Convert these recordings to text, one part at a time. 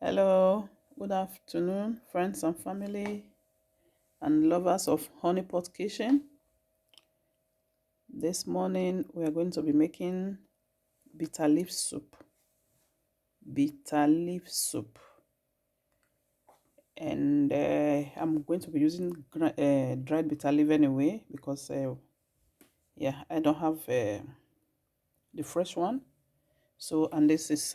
Hello, good afternoon, friends and family and lovers of Honeypot Kitchen. This morning we are going to be making bitter leaf soup. Bitter leaf soup, and I'm going to be using dried bitter leaf anyway because I don't have the fresh one. So, and this is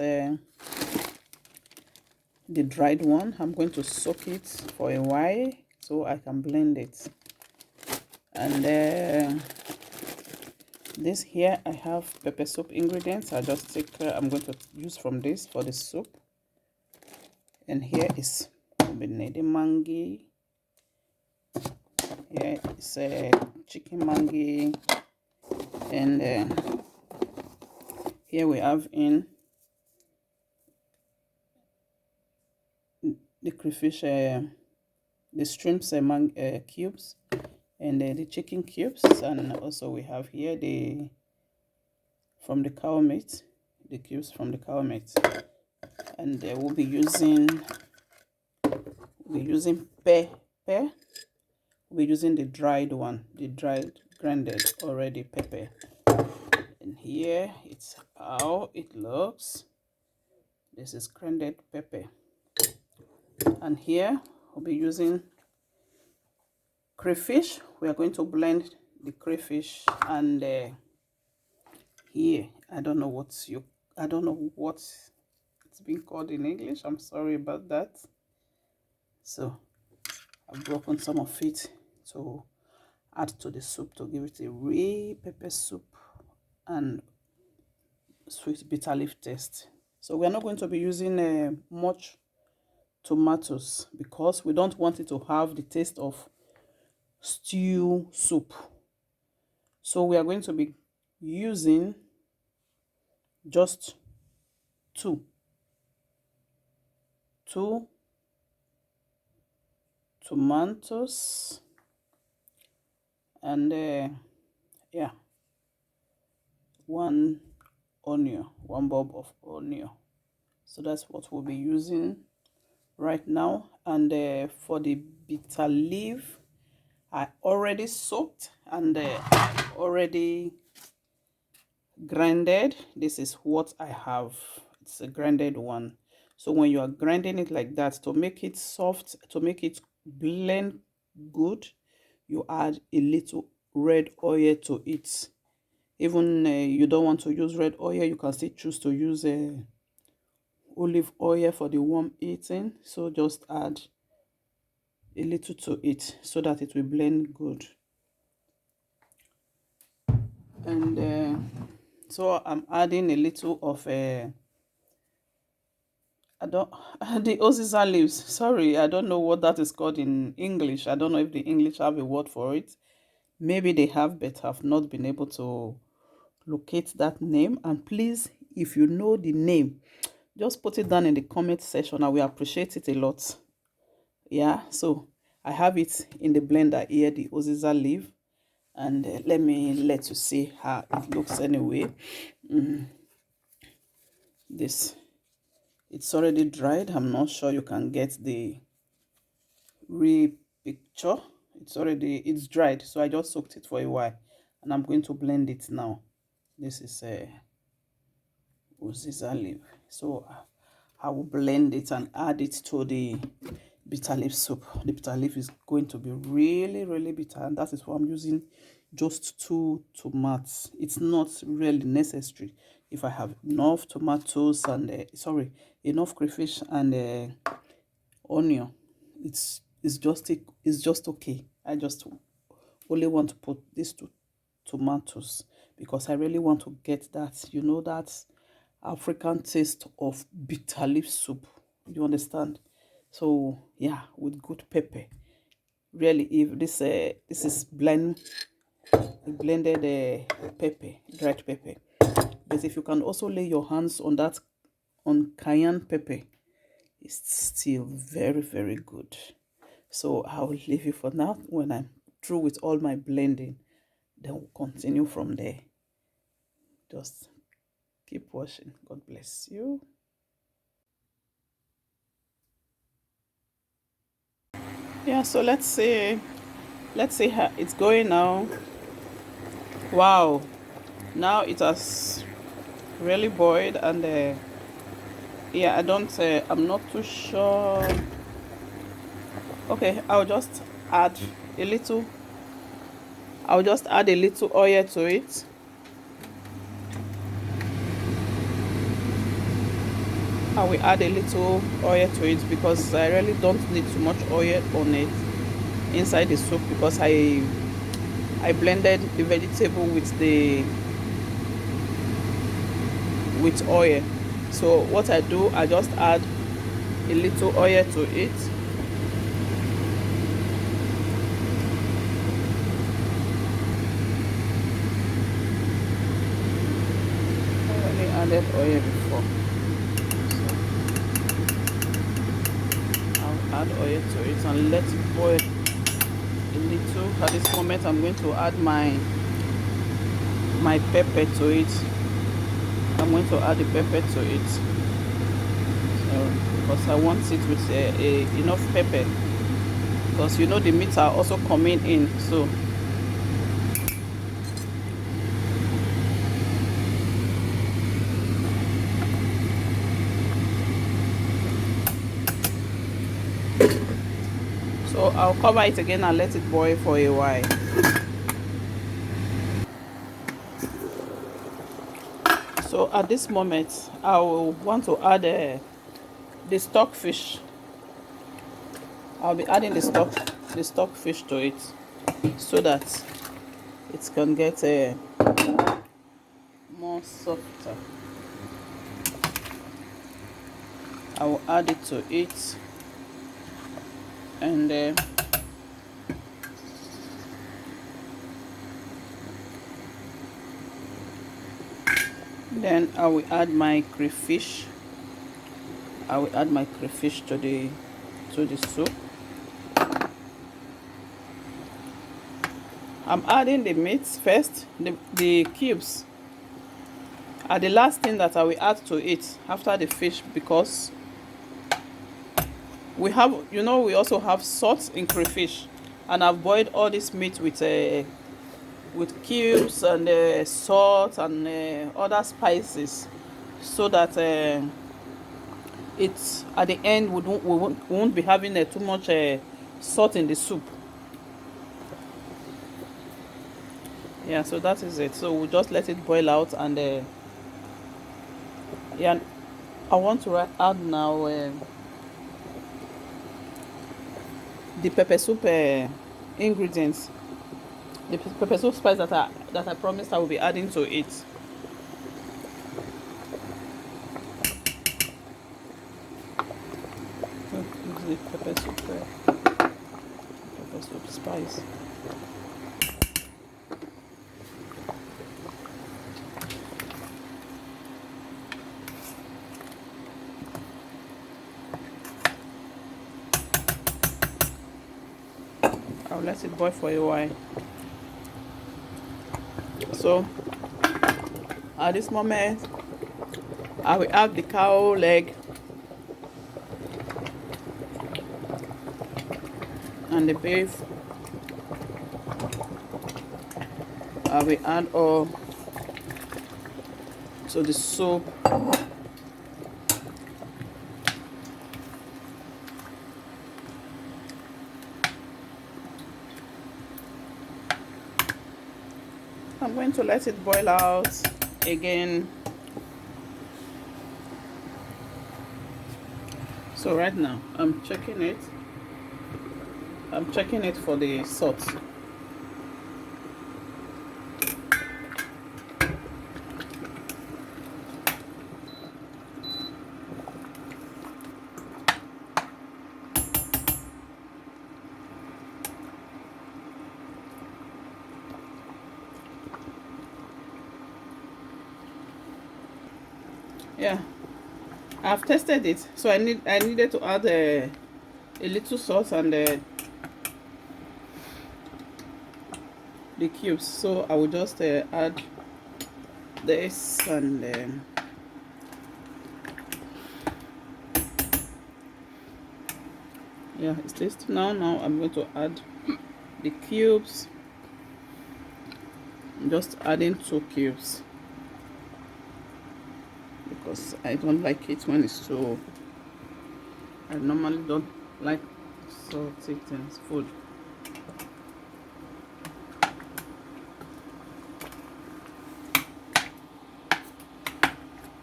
the dried one. I'm going to soak it for a while so I can blend it. And this here I have pepper soup ingredients. I just take I'm going to use from this for the soup. And here is benedi mangi. Here is a chicken mangi. And here we have in the crayfish, the shrimps cubes, and the chicken cubes. And also we have here the from the cow meat, the cubes from the cow meat. And we'll be using pepper. We're using the dried one, the dried grounded already pepper. And here it's how it looks. This is grounded pepper. And here we'll be using crayfish. We are going to blend the crayfish. And here I don't know what it's been called in English. I'm sorry about that. So I've broken some of it to add to the soup to give it a real pepper soup and sweet bitter leaf taste. So we are not going to be using much tomatoes because we don't want it to have the taste of stew soup. So we are going to be using just two tomatoes and one onion, one bulb of onion. So that's what we'll be using right now. And for the bitter leaf, I already soaked and already grinded. This is what I have. It's a grinded one. So when you are grinding it like that, to make it soft, to make it blend good, you add a little red oil to it. Even you don't want to use red oil, you can still choose to use olive oil for the warm eating. So just add a little to it so that it will blend good. And so I'm adding a little of I don't the oziza leaves. Sorry, I don't know what that is called in English. I don't know if the English have a word for it. Maybe they have, but have not been able to locate that name. And please, if you know the name, just put it down in the comment section. I will appreciate it a lot. Yeah, so I have it in the blender here, the oziza leaf. And let you see how it looks anyway. This, it's already dried. I'm not sure you can get the real picture. It's dried, so I just soaked it for a while and I'm going to blend it now. This is a oziza leaf, so I will blend it and add it to the bitter leaf soup. The bitter leaf is going to be really bitter, and that is why I'm using just 2 tomatoes. It's not really necessary. If I have enough tomatoes and enough crayfish and onion, it's just okay. I just only want to put these 2 tomatoes because I really want to get that, that African taste of bitter leaf soup. You understand? So yeah, with good pepper. Really, if this is blended pepper, dried pepper. But if you can also lay your hands on that, on cayenne pepper, it's still very good. So I will leave you for now. When I'm through with all my blending, then we'll continue from there. Just keep watching. God bless you. Yeah, so let's see how it's going now. Wow, now it has really boiled, and yeah, I'm not too sure. Okay, add a little I'll just add a little oil to it. I will add a little oil to it because I really don't need too much oil on it inside the soup, because I blended the vegetable with oil. So what I do, I just add a little oil to it. I already added oil before, so I'll add oil to it and let it boil a little. At this moment, I'm going to add my pepper to it. I'm going to add the pepper to it, so, because I want it with enough pepper, because you know the meats are also coming in. So I'll cover it again and let it boil for a while. So at this moment, I will want to add the stockfish. I'll be adding the stockfish to it, so that it can get more softer. I will add it to it, and then I will add my crayfish. I will add my crayfish to the soup. I'm adding the meats first. The cubes are the last thing that I will add to it after the fish, because we have, we also have salt in crayfish, and I've boiled all this meat with cubes and salt and other spices, so that it's at the end we won't be having too much salt in the soup. Yeah, so that is it. So we'll just let it boil out, and yeah, I want to add now the pepper soup ingredients, the pepper soup spice that I promised I will be adding to it. So use the pepper soup spice. I'll let it boil for a while. So at this moment, I will add the cow leg and the beef. I will add all to the soup. I'm going to let it boil out again. So right now I'm checking it for the salt. Yeah, I've tested it, so I needed to add a little salt and the cubes. So I will just add this, and Yeah, it's tasty now. Now I'm going to add the cubes. I'm just adding 2 cubes because I don't like it when it's too. I normally don't like salty things, food.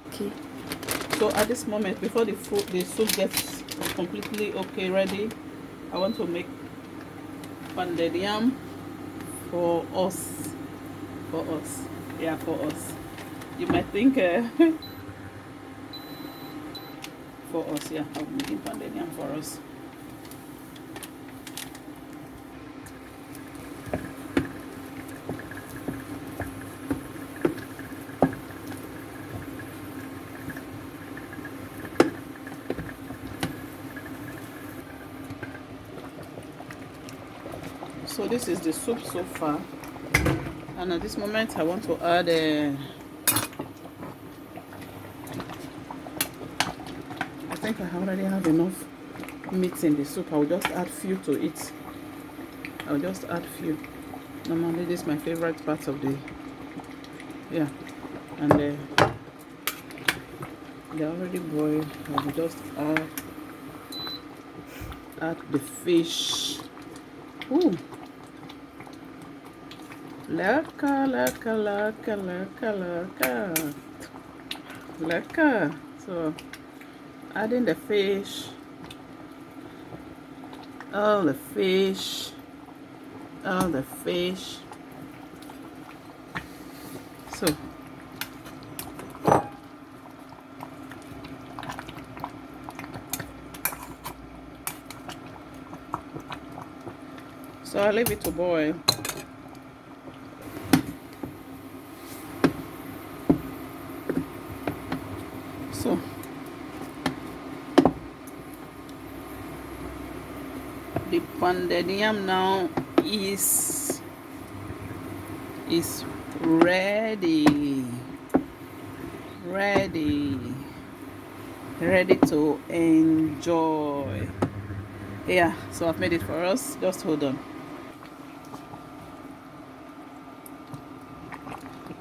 Okay. So at this moment, before the soup gets completely okay, ready, I want to make pounded yam for us. For us, yeah, for us. You might think for us, yeah, I'm making pounded yam for us. So this is the soup so far, and at this moment I want to add I think I already have enough meat in the soup. I'll just add few to it. I'll just add few. Normally this is my favorite part of the, yeah, and they're already boiled. I will just add the fish. Ooh, laka laka laka laka laka laka. So adding the fish, all the fish, all the fish. So I'll leave it to boil. So the pounded yam now is ready, ready to enjoy. Yeah, so I've made it for us. Just hold on.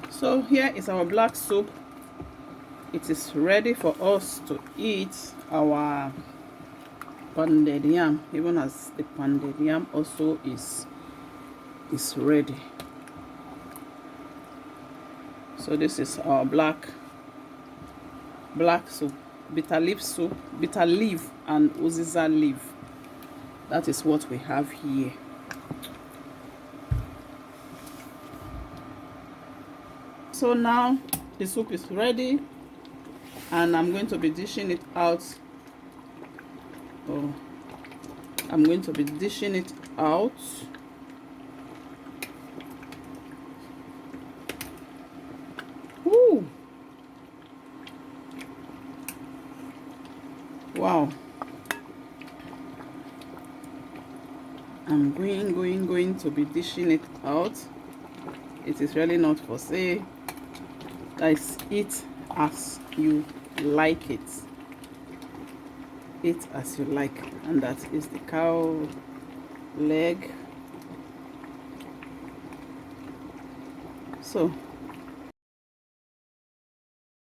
So here is our black soup. It is ready for us to eat our pounded yam, even as the pounded yam also is ready. So this is our black soup, bitter leaf soup, bitter leaf and oziza leaf. That is what we have here. So now the soup is ready, and I'm going to be dishing it out. Oh, I'm going to be dishing it out. Woo! Wow. I'm going to be dishing it out. It is really not for sale. Guys, eat as you like it. Eat as you like. And that is the cow leg. So